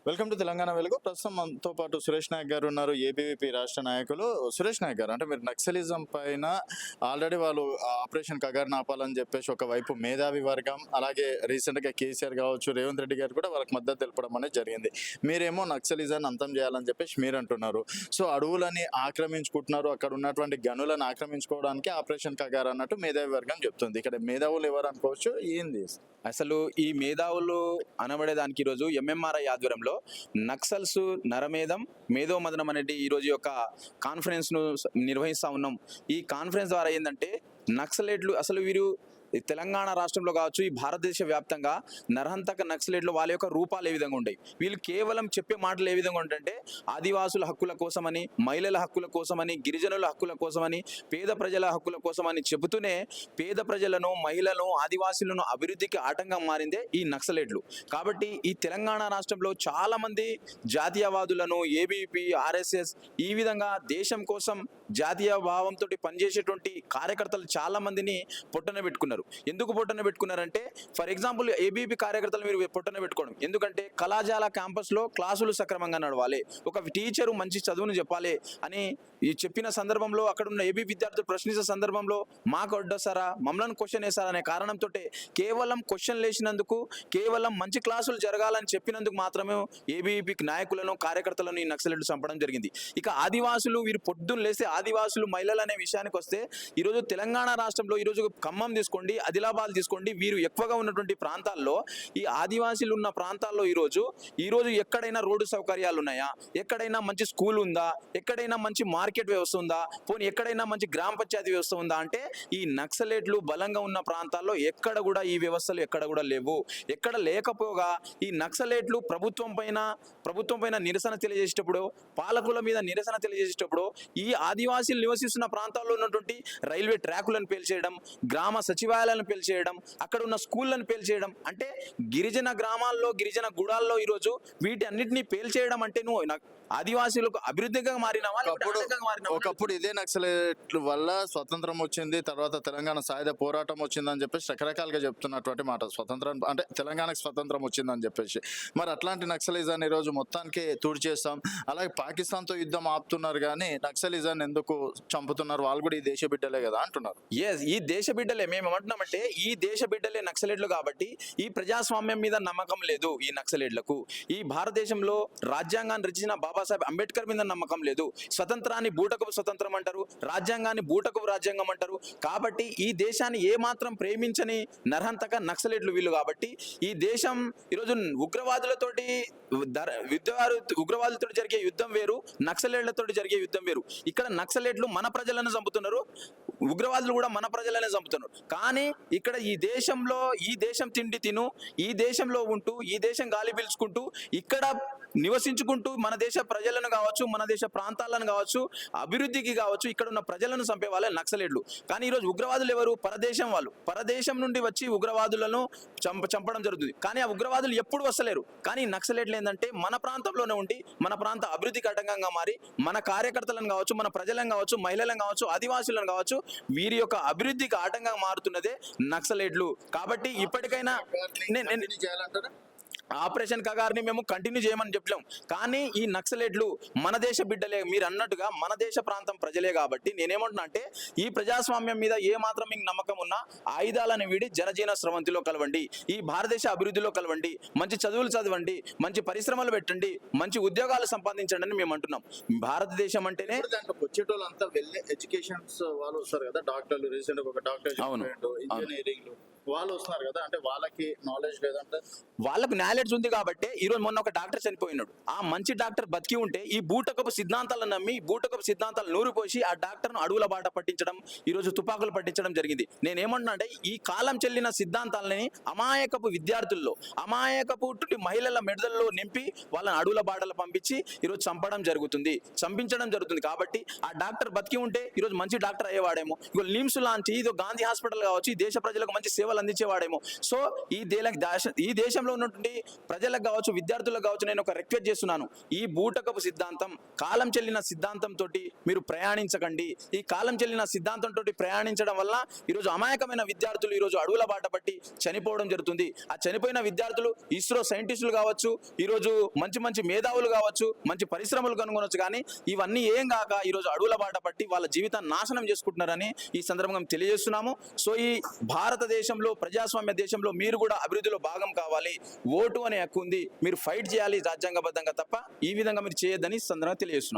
Welcome to Telangana వెలుగు. ప్రస్తుతం మనతో పాటు సురేష్ నాయక్ గారు ఉన్నారు, ఏబీవీపీ రాష్ట్ర నాయకులు. సురేష్ నాయక్ గారు, అంటే మీరు నక్సలిజం పైన ఆల్రెడీ వాళ్ళు ఆపరేషన్ కగారు ఆపాలని చెప్పేసి ఒకవైపు మేధావి వర్గం, అలాగే రీసెంట్గా కేసీఆర్ కావచ్చు, రేవంత్ రెడ్డి గారు కూడా వాళ్ళకి మద్దతు తెలపడం అనేది జరిగింది. మీరేమో నక్సలిజాన్ని అంతం చేయాలని చెప్పేసి మీరు అంటున్నారు. సో అడవులని ఆక్రమించుకుంటున్నారు, అక్కడ ఉన్నటువంటి గనులను ఆక్రమించుకోవడానికి ఆపరేషన్ కగారు అన్నట్టు మేధావి వర్గం చెప్తుంది. ఇక్కడ మేధావులు ఎవరు అనుకోవచ్చు, ఏంది అసలు ఈ మేధావులు అనబడేదానికి ఈరోజు ఎంఎంఆర్ఐ ఆధ్వర్యంలో నక్సల్స్ నరమేధం మేధోమదనం అనేది ఈరోజు యొక్క కాన్ఫరెన్స్ను నిర్వహిస్తూ ఉన్నాం. ఈ కాన్ఫరెన్స్ ద్వారా ఏంటంటే నక్సలైట్లు అసలు వీరు తెలంగాణ రాష్ట్రంలో కావచ్చు, ఈ భారతదేశ వ్యాప్తంగా నరహంతక నక్సలైట్లు వాళ్ళ యొక్క రూపాలు ఏ విధంగా ఉంటాయి, వీళ్ళు కేవలం చెప్పే మాటలు ఏ విధంగా ఉంటాయంటే ఆదివాసుల హక్కుల కోసమని, మహిళల హక్కుల కోసమని, గిరిజనుల హక్కుల కోసమని, పేద ప్రజల హక్కుల కోసమని చెబుతూనే పేద ప్రజలను, మహిళలను, ఆదివాసులను అభివృద్ధికి ఆటంకం మారిందే ఈ నక్సలైట్లు. కాబట్టి ఈ తెలంగాణ రాష్ట్రంలో చాలా మంది జాతీయవాదులను, ఏబీపీ, ఆర్ఎస్ఎస్ ఈ విధంగా దేశం కోసం జాతీయ భావంతో పనిచేసేటువంటి కార్యకర్తలు చాలా మందిని పొట్టన పెట్టుకున్నారు. ఎందుకు పొట్టన పెట్టుకున్నారంటే, ఫర్ ఎగ్జాంపుల్ ఏబీపీ కార్యకర్తలు మీరు పొట్టన పెట్టుకోవడం ఎందుకంటే కళాశాల క్యాంపస్లో క్లాసులు సక్రమంగా నడవాలి, ఒక టీచరు మంచి చదువును చెప్పాలి అని ఈ చెప్పిన సందర్భంలో అక్కడ ఉన్న ఏబీ విద్యార్థులు ప్రశ్నించే సందర్భంలో మాకు అడ్డొస్తారా, మమ్మల్ని క్వశ్చన్ వేస్తారా అనే కారణంతో కేవలం క్వశ్చన్ లేచినందుకు, కేవలం మంచి క్లాసులు జరగాలని చెప్పినందుకు మాత్రమే ఏబీపీ నాయకులను, కార్యకర్తలను ఈ నక్సలైట్లు చంపడం జరిగింది. ఇక ఆదివాసులు, వీరు పొద్దున్న లేస్తే ఆదివాసులు మహిళలు అనే విషయానికి వస్తే ఈరోజు తెలంగాణ రాష్ట్రంలో ఈరోజు ఖమ్మం తీసుకోండి, ఆదిలాబాద్ తీసుకోండి, వీరు ఎక్కువగా ఉన్నటువంటి ప్రాంతాల్లో, ఈ ఆదివాసీలు ఉన్న ప్రాంతాల్లో ఈరోజు ఎక్కడైనా రోడ్డు సౌకర్యాలు ఉన్నాయా, ఎక్కడైనా మంచి స్కూల్ ఉందా, ఎక్కడైనా మంచి మార్కెట్ వ్యవస్థ ఉందా, పోనీ ఎక్కడైనా మంచి గ్రామ పంచాయతీ వ్యవస్థ ఉందా అంటే ఈ నక్సలైట్లు బలంగా ఉన్న ప్రాంతాల్లో ఎక్కడ కూడా ఈ వ్యవస్థలు ఎక్కడ కూడా లేవు. ఎక్కడ లేకపోగా ఈ నక్సలైట్లు ప్రభుత్వం పైన నిరసన తెలియజేసేటప్పుడు, పాలకుల మీద నిరసన తెలియజేసేటప్పుడు ఈ ఆదివాసీలు నివసిస్తున్న ప్రాంతాల్లో ఉన్నటువంటి రైల్వే ట్రాకులను పేల్చేయడం, గ్రామ సచివాలయాలను పేల్చేయడం, అక్కడ ఉన్న స్కూళ్లను పేల్చేయడం, అంటే గిరిజన గ్రామాల్లో, గిరిజన గుడాల్లో ఈరోజు వీటి అన్నింటినీ పేల్చేయడం అంటే నువ్వు ఆదివాసీలకు అభివృద్ధిగా మారినావా? ఒకప్పుడు ఇదే నక్సలైట్ల వల్ల స్వతంత్రం వచ్చింది, తర్వాత తెలంగాణ సాయుధ పోరాటం వచ్చిందని చెప్పేసి రకరకాలుగా చెప్తున్నటువంటి మాట. స్వతంత్రం అంటే తెలంగాణకు స్వతంత్రం వచ్చిందని చెప్పేసి, మరి అట్లాంటి నక్సలిజాన్ని ఈరోజు మొత్తానికి చేస్తాం. అలాగే పాకిస్తాన్తో యుద్ధం ఆపుతున్నారు, కానీ నక్సలిజాన్ని ఎందుకు చంపుతున్నారు? వాళ్ళు కూడా ఈ దేశ బిడ్డలే కదా అంటున్నారు. ఈ దేశ బిడ్డలే. మేము ఏమంటున్నామంటే ఈ దేశ బిడ్డలే నక్సలైట్లు. కాబట్టి ఈ ప్రజాస్వామ్యం మీద నమ్మకం లేదు ఈ నక్సలైట్లకు. ఈ భారతదేశంలో రాజ్యాంగాన్ని రచించిన బాబాసాహెబ్ అంబేద్కర్ మీద నమ్మకం లేదు. స్వతంత్రాన్ని బూటకపు స్వతంత్రం అంటారు, రాజ్యాంగాన్ని బూటకపు రాజ్యాంగం అంటారు. కాబట్టి ఈ దేశాన్ని ఏమాత్రం ప్రేమించని నరహంతక నక్సలైట్లు వీళ్ళు. కాబట్టి ఈ దేశం ఈరోజు ఉగ్రవాదులతోటి జరిగే యుద్ధం వేరు, నక్సలైట్లతో జరిగే యుద్ధం వేరు. ఇక్కడ నక్సలైట్లు మన ప్రజలను చంపుతున్నారు, ఉగ్రవాదులు కూడా మన ప్రజలనే చంపుతున్నారు. కానీ ఇక్కడ ఈ దేశం తిండి తిను, ఈ దేశంలో ఉంటూ, ఈ దేశం గాలి పీల్చుకుంటూ, ఇక్కడ నివసించుకుంటూ మన దేశ ప్రజలను కావచ్చు, మన దేశ ప్రాంతాలను కావచ్చు, అభివృద్ధికి కావచ్చు, ఇక్కడ ఉన్న ప్రజలను చంపే వాళ్ళే నక్సలైట్లు. కానీ ఈరోజు ఉగ్రవాదులు ఎవరు? పరదేశం వాళ్ళు. పరదేశం నుండి వచ్చి ఉగ్రవాదులను చంపడం జరుగుతుంది. కానీ ఆ ఉగ్రవాదులు ఎప్పుడు వస్తలేరు. కానీ నక్సలైట్లు ఏంటంటే మన ప్రాంతంలోనే ఉండి, మన ప్రాంత అభివృద్ధికి ఆటంకంగా మారి, మన కార్యకర్తలను కావచ్చు, మన ప్రజలను కావచ్చు, మహిళలను కావచ్చు, ఆదివాసులను కావచ్చు, వీరి యొక్క అభివృద్ధికి ఆటంకంగా మారుతున్నదే నక్సలైట్లు. కాబట్టి ఇప్పటికైనా ఆపరేషన్ కగార్ని మేము కంటిన్యూ చేయమని చెప్పలేం. కానీ ఈ నక్సలైట్లు మన దేశ బిడ్డలే, మీరు అన్నట్టుగా మన దేశ ప్రాంతం ప్రజలే. కాబట్టి నేనేమంటున్నా అంటే ఈ ప్రజాస్వామ్యం మీద ఏ మాత్రం మీకు నమ్మకం ఉన్నా ఆయుధాలను వీడి జనజీవన స్రవంతిలో కలవండి, ఈ భారతదేశ అభివృద్ధిలో కలవండి, మంచి చదువులు చదవండి, మంచి పరిశ్రమలు పెట్టండి, మంచి ఉద్యోగాలు సంపాదించండి అని మేము అంటున్నాం. భారతదేశం అంటేనే వచ్చేటోళ్ళంతా వెళ్ళే ఎడ్యుకేషన్స్ వాళ్ళు వస్తారు కదా, డాక్టర్లు, రీసెంట్ ఒక డాక్టర్, ఇంజనీరింగ్ వాళ్ళు వస్తున్నారు కదా, అంటే వాళ్ళకి నాలెడ్జ్ లేదంటే వాళ్ళకు నాలెడ్జ్ ఉంది. కాబట్టి ఈరోజు మొన్న ఒక డాక్టర్ చనిపోయినాడు, ఆ మంచి డాక్టర్ బతికి ఉంటే ఈ బూటకపు సిద్ధాంతాలను నమ్మి, బూటకపు సిద్ధాంతాలు నూరిపోసి ఆ డాక్టర్ను అడవుల బాట పట్టించడం, ఈరోజు తుపాకులు పట్టించడం జరిగింది. నేనేమంటున్నా అంటే ఈ కాలం చెల్లిన సిద్ధాంతాలని అమాయకపు విద్యార్థుల్లో, అమాయకపు మహిళల మెడదల్లో నింపి వాళ్ళని అడవుల బాటలు పంపించి ఈరోజు చంపించడం జరుగుతుంది. కాబట్టి ఆ డాక్టర్ బతికి ఉంటే ఈరోజు మంచి డాక్టర్ అయ్యేవాడేమో. ఇగో నిమ్స్ లాంటి, ఇదో గాంధీ హాస్పిటల్ కావచ్చు, ఈ దేశ ప్రజలకు మంచి సేవలు సేవలు అందించేవాడేమో. సో ఈ దేశంలో ఉన్నటువంటి ప్రజలకు కావచ్చు, విద్యార్థులకు కావచ్చు, నేను ఒక రిక్వెస్ట్ చేస్తున్నాను. ఈ బూటకపు సిద్ధాంతం, కాలం చెల్లిన సిద్ధాంతంతో మీరు ప్రయాణించకండి. ఈ కాలం చెల్లిన సిద్ధాంతంతో ప్రయాణించడం వల్ల ఈరోజు అమాయకమైన విద్యార్థులు ఈరోజు అడవుల బాట పట్టి చనిపోవడం జరుగుతుంది. ఆ చనిపోయిన విద్యార్థులు ఇస్రో సైంటిస్టులు కావచ్చు, ఈరోజు మంచి మంచి మేధావులు కావచ్చు, మంచి పరిశ్రమలు కనుగొనవచ్చు, కానీ ఇవన్నీ ఏం కాక ఈరోజు అడవుల బాట పట్టి వాళ్ళ జీవితాన్ని నాశనం చేసుకుంటున్నారని ఈ సందర్భంగా తెలియజేస్తున్నాము. సో ఈ భారతదేశంలో, ప్రజాస్వామ్య దేశంలో మీరు కూడా అభివృద్ధిలో భాగం కావాలి. ఓటు అనే హక్కు ఉంది, మీరు ఫైట్ చేయాలి రాజ్యాంగబద్ధంగా, తప్ప ఈ విధంగా మీరు చేయొద్దని ఈ సందర్భంగా తెలియజేస్తున్నాం.